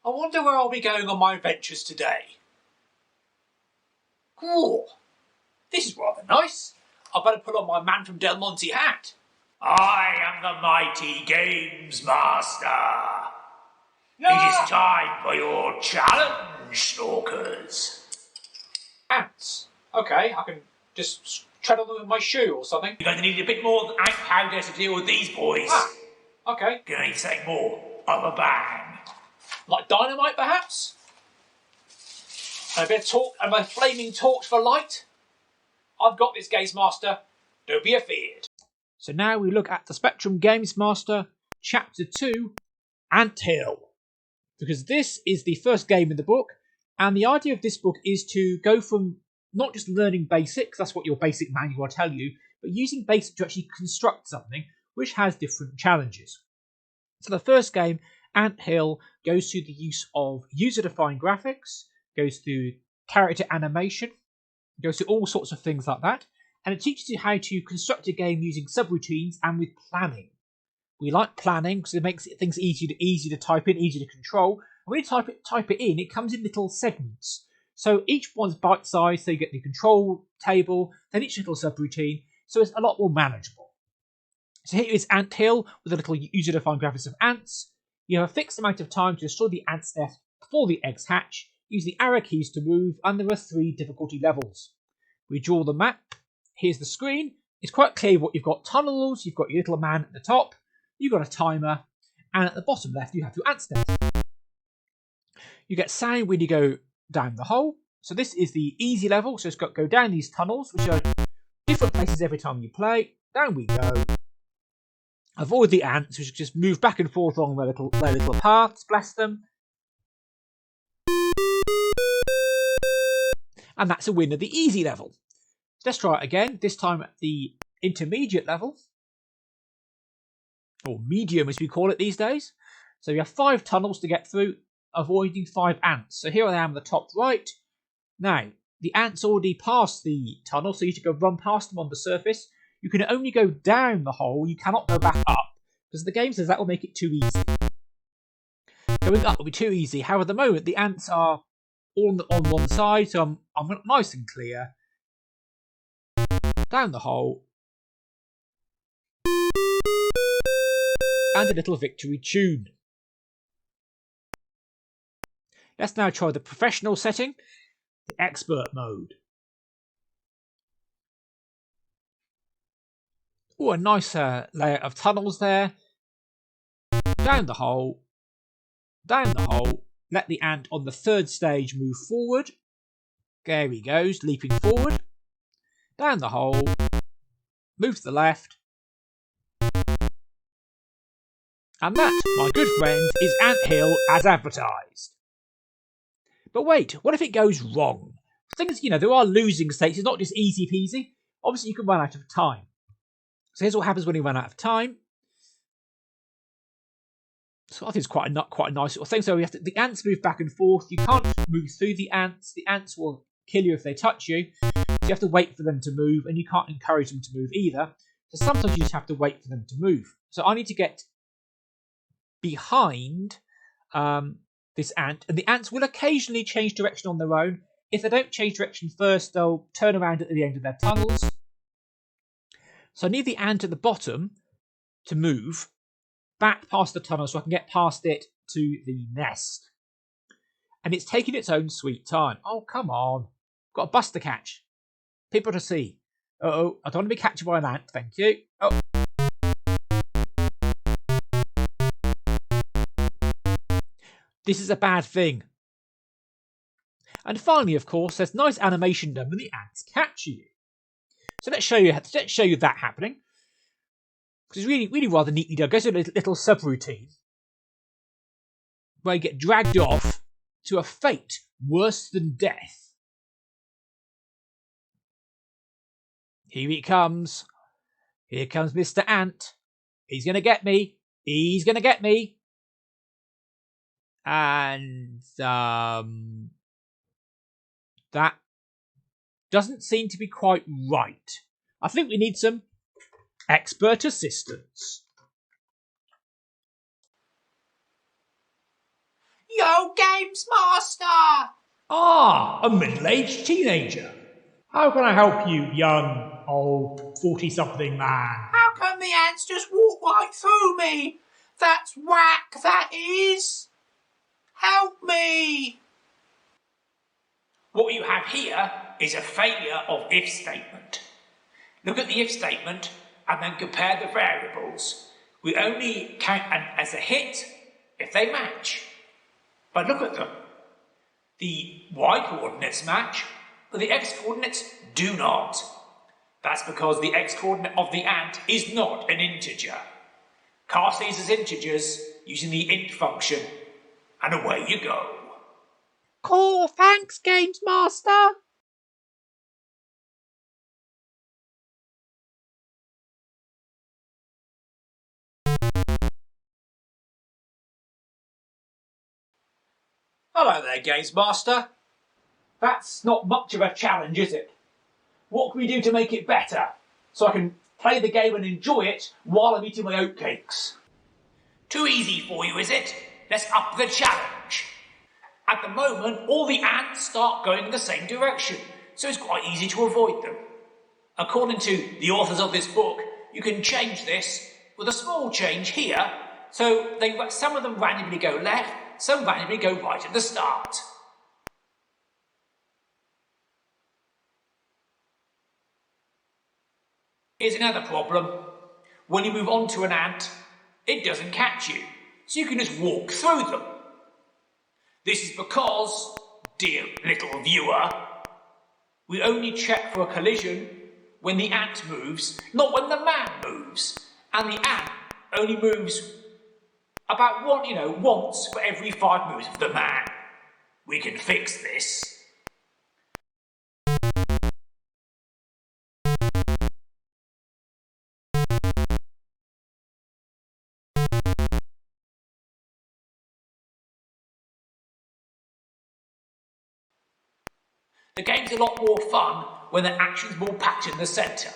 I wonder where I'll be going on my adventures today. Cool. This is rather nice. I better put on my Man from Del Monte hat. I am the mighty Gamesmaster. No! It is time for your challenge, Snorkers. Ants. Okay, I can just tread on them with my shoe or something. You're going to need a bit more ant powder to deal with these boys. Okay. You're going to need something more of a bang. Like dynamite, perhaps? And a bit of torch, and my flaming torch for light? I've got this, Gamesmaster. Don't be afeared. So now we look at the Spectrum Gamesmaster Chapter 2, Ant Hill. Because this is the first game in the book, and the idea of this book is to go from not just learning basics, that's what your basic manual will tell you, but using basics to actually construct something which has different challenges. So the first game, Ant Hill, goes through the use of user-defined graphics, goes through character animation, goes through all sorts of things like that, and it teaches you how to construct a game using subroutines and with planning. We like planning because it makes things easy to type in, easy to control. And when you type it in, it comes in little segments. So each one's bite-sized, so you get the control table, then each little subroutine, so it's a lot more manageable. So here is Ant Hill with a little user-defined graphics of ants. You have a fixed amount of time to destroy the ant's nest before the eggs hatch. Use the arrow keys to move, and there are 3 difficulty levels. We draw the map. Here's the screen. It's quite clear what you've got. Tunnels, you've got your little man at the top, you've got a timer, and at the bottom left you have your ant nest. You get sound when you go down the hole. So this is the easy level, so it's got to go down these tunnels, which are different places every time you play. Down we go. Avoid the ants, which just move back and forth along their little paths, bless them. And that's a win of the easy level. Let's try it again, this time at the intermediate level. Or medium as we call it these days. So you have 5 tunnels to get through, avoiding 5 ants. So here I am at the top right. Now, the ants already passed the tunnel, so you should go run past them on the surface. You can only go down the hole, you cannot go back up, because the game says that will make it too easy. Going up will be too easy. However, at the moment, the ants are all on one side, so I'm nice and clear. Down the hole. And a little victory tune. Let's now try the professional setting, the expert mode. Oh, a nice layer of tunnels there. Down the hole. Down the hole. Let the ant on the 3rd stage move forward. There he goes, leaping forward. Down the hole. Move to the left. And that, my good friends, is Ant Hill as advertised. But wait, what if it goes wrong? Things, there are losing states. It's not just easy peasy. Obviously, you can run out of time. So here's what happens when you run out of time. So I think it's quite a nice little thing. So the ants move back and forth. You can't move through the ants. The ants will kill you if they touch you. So you have to wait for them to move, and you can't encourage them to move either. So sometimes you just have to wait for them to move. So I need to get behind this ant, and the ants will occasionally change direction on their own. If they don't change direction first, they'll turn around at the end of their tunnels. So I need the ant at the bottom to move back past the tunnel so I can get past it to the nest. And it's taking its own sweet time. Oh, come on. Got a bus to catch. People to see. Uh-oh, I don't want to be captured by an ant, thank you. Oh. This is a bad thing. And finally, of course, there's nice animation done when the ants catch you. So let's show you that happening. Because it's really rather neatly done. It goes to a little subroutine where you get dragged off to a fate worse than death. Here he comes. Here comes Mr. Ant. He's going to get me. He's going to get me. And that doesn't seem to be quite right. I think we need some expert assistance. Yo, Gamesmaster! Ah, a middle-aged teenager. How can I help you, young, old, 40-something man? How come the ants just walk right through me? That's whack, that is. Help me! What you have here is a failure of if statement. Look at the if statement and then compare the variables. We only count as a hit if they match. But look at them. The y coordinates match, but the x coordinates do not. That's because the x coordinate of the ant is not an integer. Cast these as integers using the int function, and away you go. Cool, thanks, Gamesmaster. Hello there, Gamesmaster. That's not much of a challenge, is it? What can we do to make it better, so I can play the game and enjoy it while I'm eating my oatcakes? Too easy for you, is it? Let's up the challenge. At the moment, all the ants start going in the same direction, so it's quite easy to avoid them. According to the authors of this book, you can change this with a small change here, so some of them randomly go left, some randomly go right at the start. Here's another problem. When you move on to an ant, it doesn't catch you, so you can just walk through them. This is because, dear little viewer, we only check for a collision when the ant moves, not when the man moves. And the ant only moves about once for every 5 moves of the man. We can fix this. The game's a lot more fun when the action's more packed in the centre.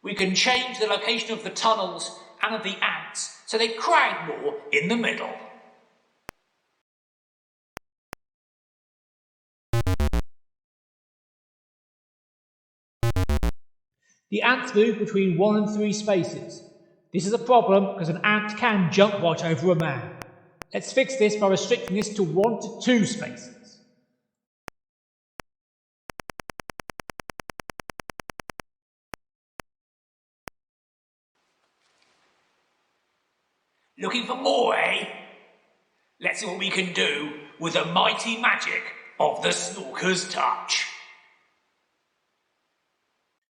We can change the location of the tunnels and of the ants so they crowd more in the middle. The ants move between 1 and 3 spaces. This is a problem because an ant can jump right over a man. Let's fix this by restricting this to 1 to 2 spaces. Looking for more, eh? Let's see what we can do with the mighty magic of the Snorkers touch.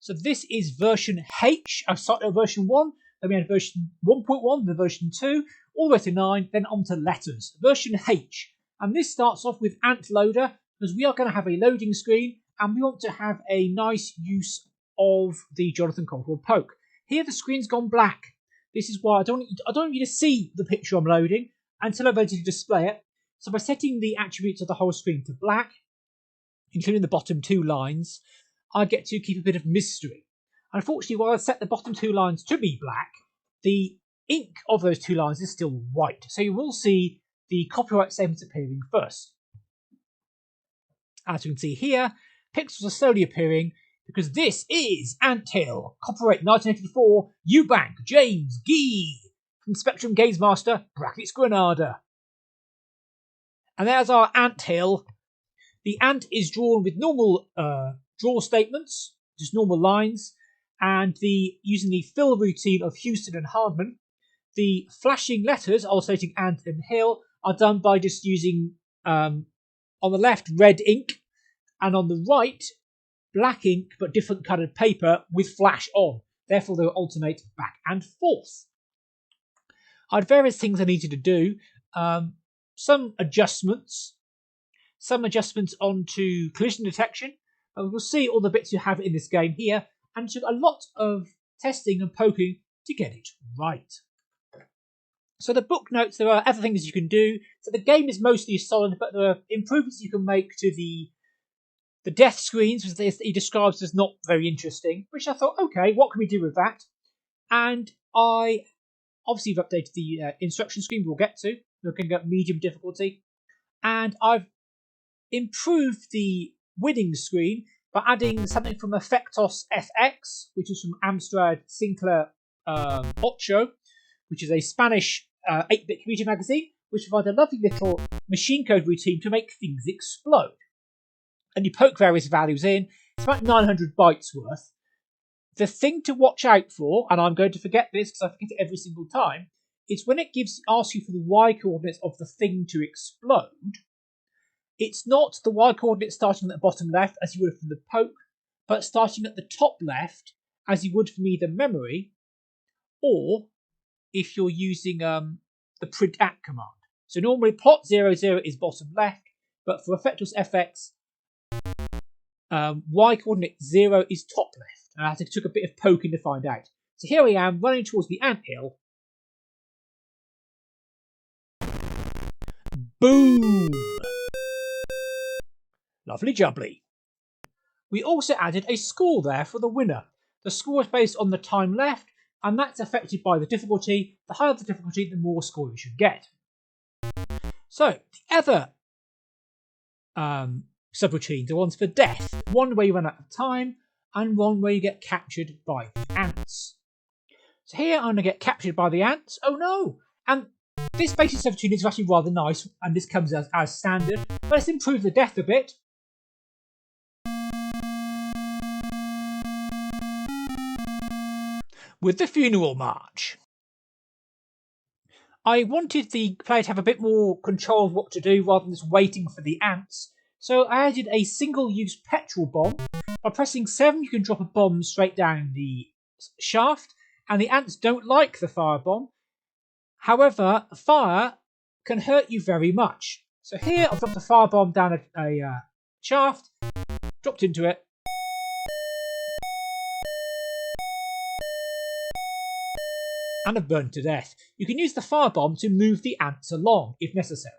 So this is version H. I started at version 1, then we had version 1.1, then version 2, all the way to 9, then on to letters. Version H. And this starts off with Ant Loader, because we are going to have a loading screen, and we want to have a nice use of the Jonathan Caldwell poke. Here the screen's gone black. This is why I don't want you to see the picture I'm loading until I'm ready to display it. So by setting the attributes of the whole screen to black, including the bottom 2 lines, I get to keep a bit of mystery. Unfortunately, while I set the bottom 2 lines to be black, the ink of those 2 lines is still white. So you will see the copyright statements appearing first. As you can see here, pixels are slowly appearing because this is Anthill, copyright 1984, Eubank, James, Gee, from Spectrum Gamesmaster, brackets Granada. And there's our Anthill. The ant is drawn with normal draw statements, just normal lines, and using the fill routine of Houston and Hardman. The flashing letters alternating ant and hill are done by just using, on the left, red ink, and on the right, black ink but different coloured paper with flash on. Therefore, they will alternate back and forth. I had various things I needed to do. Some adjustments onto collision detection. We'll see all the bits you have in this game here, and took a lot of testing and poking to get it right. So the book notes there are other things you can do. So the game is mostly solid, but there are improvements you can make to the death screens, which he describes as not very interesting, which I thought, okay, what can we do with that? And I obviously have updated the instruction screen we'll get to, looking at medium difficulty. And I've improved the winning screen by adding something from Efectos FX, which is from Amstrad Sinclair Ocho, which is a Spanish 8-bit computer magazine, which provides a lovely little machine code routine to make things explode. And you poke various values in. It's about 900 bytes worth. The thing to watch out for, and I'm going to forget this because I forget it every single time, is when it asks you for the Y coordinates of the thing to explode. It's not the Y coordinates starting at the bottom left as you would from the poke, but starting at the top left as you would from either memory, or if you're using the print at command. So normally plot 00 is bottom left, but for Efectos FX, Y coordinate 0 is top left. And I took a bit of poking to find out. So here I am running towards the anthill. Boom! Lovely jubbly. We also added a score there for the winner. The score is based on the time left, and that's affected by the difficulty. The higher the difficulty, the more score you should get. So, the other subroutines are ones for death. One where you run out of time, and one where you get captured by the ants. So here I'm going to get captured by the ants. Oh no! And this basic subroutine is actually rather nice, and this comes as standard. But let's improve the death a bit. With the funeral march. I wanted the player to have a bit more control of what to do rather than just waiting for the ants. So I added a single-use petrol bomb. By pressing 7, you can drop a bomb straight down the shaft, and the ants don't like the firebomb. However, fire can hurt you very much. So here I've dropped a firebomb down a shaft, dropped into it. And have burned to death. You can use the firebomb to move the ants along if necessary.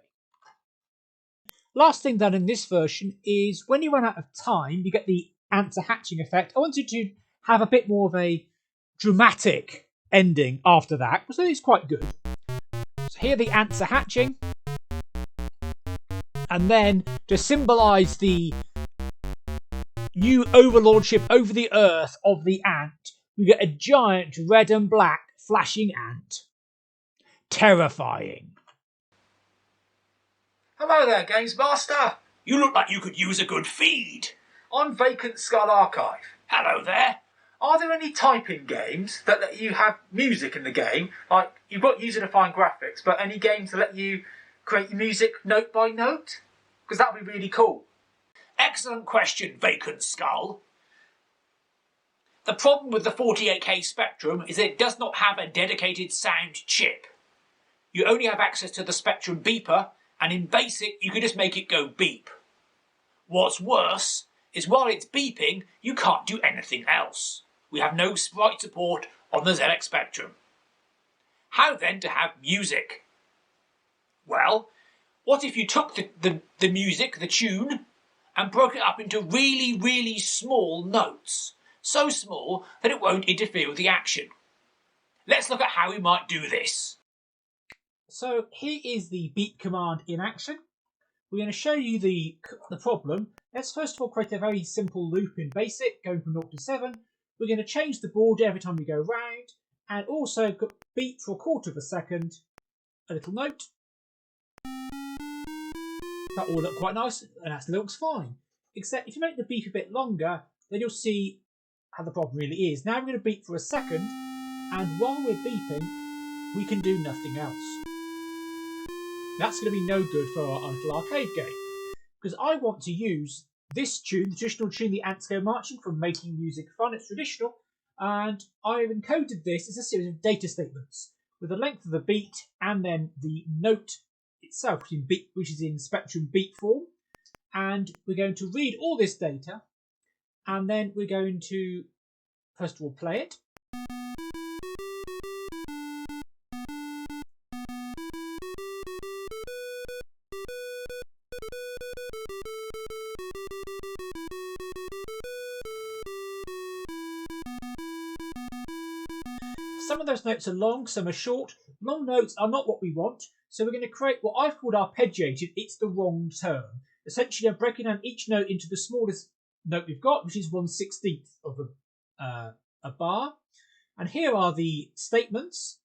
Last thing done in this version is when you run out of time, you get the ants are hatching effect. I wanted to have a bit more of a dramatic ending after that, so it's quite good. So here the ants are hatching. And then to symbolise the new overlordship over the earth of the ant, we get a giant red and black flashing ant. Terrifying. Hello there, Gamesmaster. You look like you could use a good feed. I'm Vakantskull Archive. Hello there. Are there any typing games that let you have music in the game? Like, you've got user-defined graphics, but any games that let you create your music note by note? Because that would be really cool. Excellent question, Vakantskull. The problem with the 48K Spectrum is that it does not have a dedicated sound chip. You only have access to the Spectrum beeper, and in BASIC you can just make it go beep. What's worse is while it's beeping, you can't do anything else. We have no sprite support on the ZX Spectrum. How then to have music? Well, what if you took the music, the tune, and broke it up into really, really small notes? So small that it won't interfere with the action. Let's look at how we might do this. So here is the beep command in action. We're going to show you the problem. Let's first of all create a very simple loop in BASIC, going from 0 to 7. We're going to change the border every time we go round, and also beep for 1/4 of a second, a little note. That all look quite nice, and that looks fine. Except if you make the beep a bit longer, then you'll see how the problem really is. Now we're going to beep for a second, and while we're beeping, we can do nothing else. That's going to be no good for our little arcade game, because I want to use this tune, the traditional tune, the ants go marching, from Making Music Fun. It's traditional, and I've encoded this as a series of data statements with the length of the beat and then the note itself, which is in Spectrum beat form. And we're going to read all this data, and then we're going to first of all play it. Some of those notes are long, some are short. Long notes are not what we want, So we're going to create what I've called arpeggiated, it's the wrong term. Essentially, I'm breaking down each note into the smallest note we've got, which is 1/16 of a bar. And here are the statements,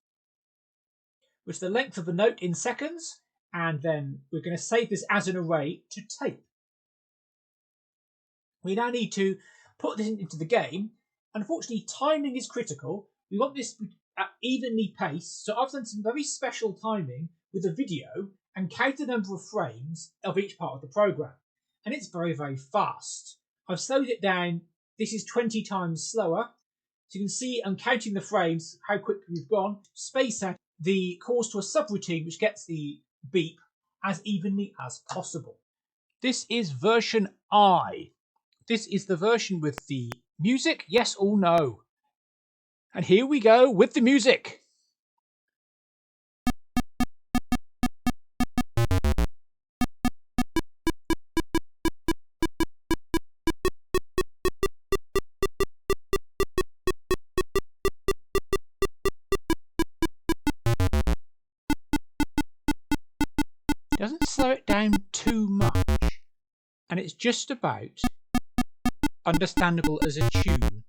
which is the length of the note in seconds. And then we're going to save this as an array to tape. We now need to put this into the game. Unfortunately, timing is critical. We want this at evenly paced. So I've done some very special timing with a video and counted the number of frames of each part of the program. And it's very, very fast. I've slowed it down. This is 20 times slower. So you can see I'm counting the frames, how quickly we've gone. Space out the calls to a subroutine which gets the beep as evenly as possible. This is version I. This is the version with the music, yes or no. And here we go with the music. Doesn't slow it down too much, and it's just about understandable as a tune.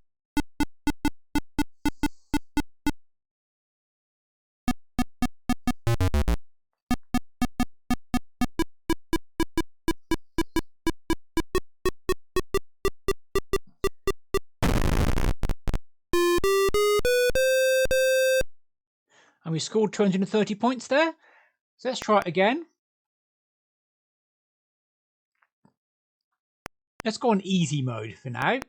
And we scored 230 points there. So let's try it again. Let's go on easy mode for now.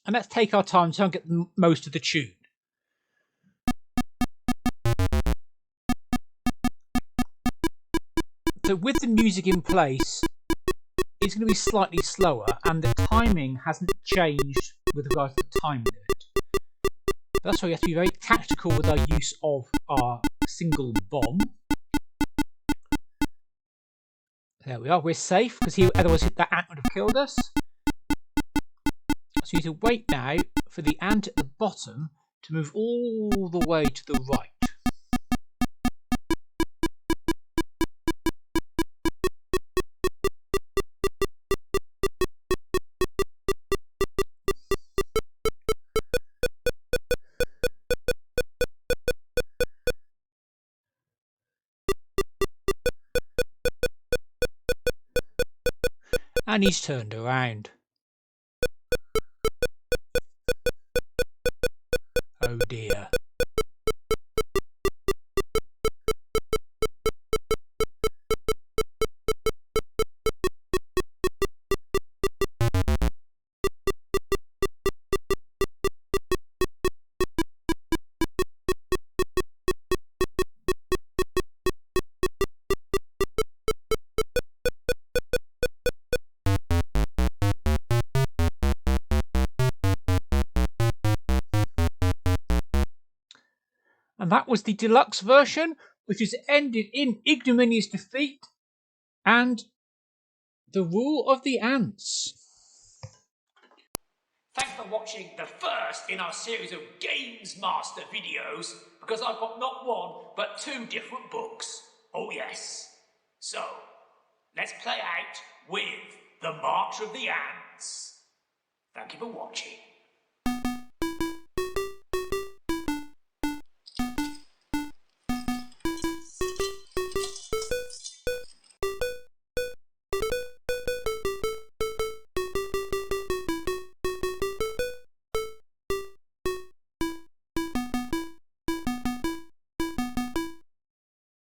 And let's take our time to get most of the tune. So with the music in place, it's going to be slightly slower and the timing hasn't changed with regards to the time limit. That's why we have to be very tactical with our use of our single bomb. There we are, we're safe, because otherwise that ant would have killed us. So you need to wait now for the ant at the bottom to move all the way to the right. And he's turned around. Oh dear. And that was the deluxe version, which has ended in ignominious defeat and the rule of the ants. Thanks for watching the first in our series of Gamesmaster videos, because I've got not one, but 2 different books. Oh yes. So, let's play out with the March of the Ants. Thank you for watching.